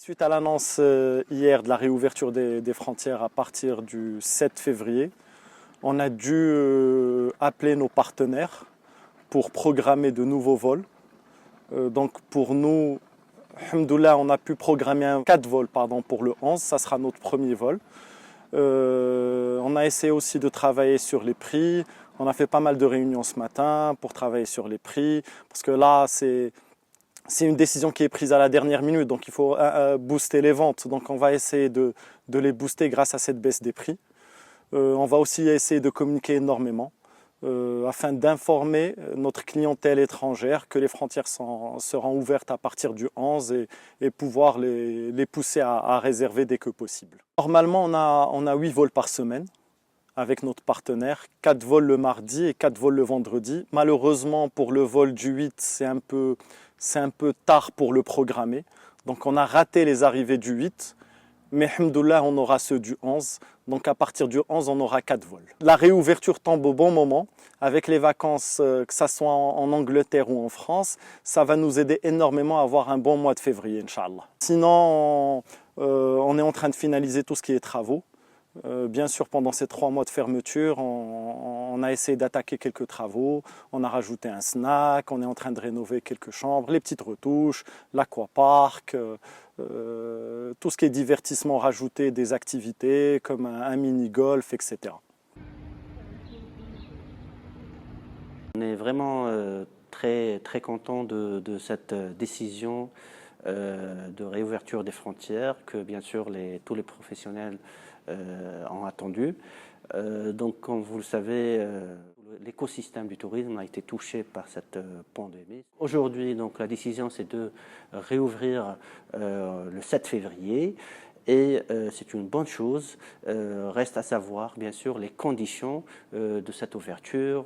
Suite à l'annonce hier de la réouverture des frontières à partir du 7 février, on a dû appeler nos partenaires pour programmer de nouveaux vols. Donc pour nous, alhamdoulilah, on a pu programmer 4 vols pour le 11, ça sera notre premier vol. On a essayé aussi de travailler sur les prix. On a fait pas mal de réunions ce matin pour travailler sur les prix, parce que là, c'est une décision qui est prise à la dernière minute, donc il faut booster les ventes. Donc on va essayer de les booster grâce à cette baisse des prix. On va aussi essayer de communiquer énormément afin d'informer notre clientèle étrangère que les frontières seront ouvertes à partir du 11 et pouvoir les pousser à réserver dès que possible. Normalement, on a 8 vols par semaine avec notre partenaire, 4 vols le mardi et 4 vols le vendredi. Malheureusement, pour le vol du 8, c'est un peu tard pour le programmer. Donc on a raté les arrivées du 8. Mais alhamdoulilah, on aura ceux du 11. Donc à partir du 11, on aura 4 vols. La réouverture tombe au bon moment. Avec les vacances, que ce soit en Angleterre ou en France, ça va nous aider énormément à avoir un bon mois de février, Inch'Allah. Sinon, on est en train de finaliser tout ce qui est travaux. Bien sûr, pendant ces 3 mois de fermeture, on a essayé d'attaquer quelques travaux. On a rajouté un snack, on est en train de rénover quelques chambres, les petites retouches, l'aquapark, tout ce qui est divertissement rajouté, des activités comme un mini-golf, etc. On est vraiment très content de cette décision de réouverture des frontières que bien sûr tous les professionnels ont attendu. Donc comme vous le savez, l'écosystème du tourisme a été touché par cette pandémie. Aujourd'hui, donc la décision c'est de réouvrir le 7 février. Et c'est une bonne chose. Reste à savoir, bien sûr, les conditions de cette ouverture,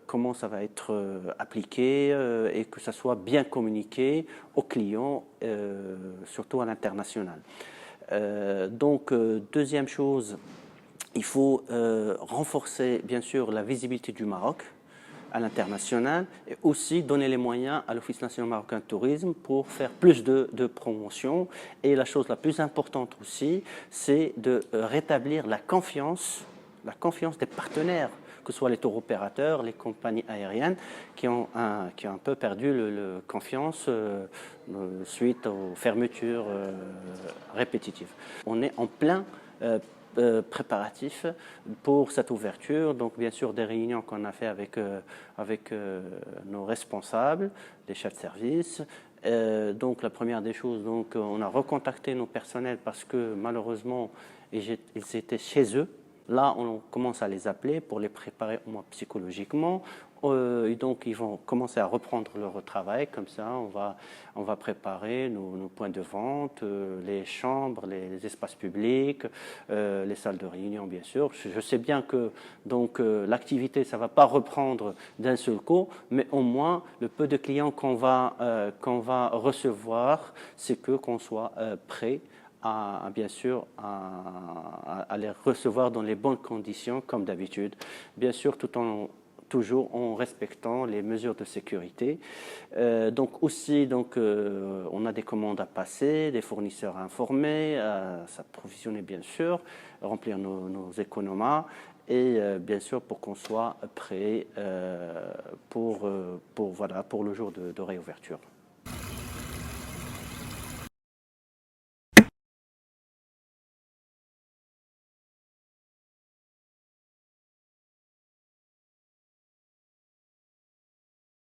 comment ça va être appliqué et que ça soit bien communiqué aux clients, surtout à l'international. Donc, deuxième chose, il faut renforcer, bien sûr, la visibilité du Maroc à l'international et aussi donner les moyens à l'Office national marocain de tourisme pour faire plus de promotion. Et la chose la plus importante aussi, c'est de rétablir la confiance des partenaires, que ce soit les tour opérateurs, les compagnies aériennes, qui ont un peu perdu la confiance suite aux fermetures répétitives. On est en plein préparatifs pour cette ouverture. Donc bien sûr des réunions qu'on a fait avec nos responsables, les chefs de service. Donc la première des choses, donc on a recontacté nos personnels parce que malheureusement ils étaient chez eux. Là, on commence à les appeler pour les préparer au moins psychologiquement. Et donc, ils vont commencer à reprendre leur travail. Comme ça, on va préparer nos points de vente, les chambres, les espaces publics, les salles de réunion, bien sûr. Je sais bien que donc l'activité, ça ne va pas reprendre d'un seul coup, mais au moins, le peu de clients qu'on va recevoir, c'est qu'on soit prêt bien sûr à les recevoir dans les bonnes conditions comme d'habitude, bien sûr toujours en respectant les mesures de sécurité. Donc aussi on a des commandes à passer, des fournisseurs à informer, à s'approvisionner bien sûr, remplir nos économas et bien sûr pour qu'on soit prêt pour le jour de réouverture.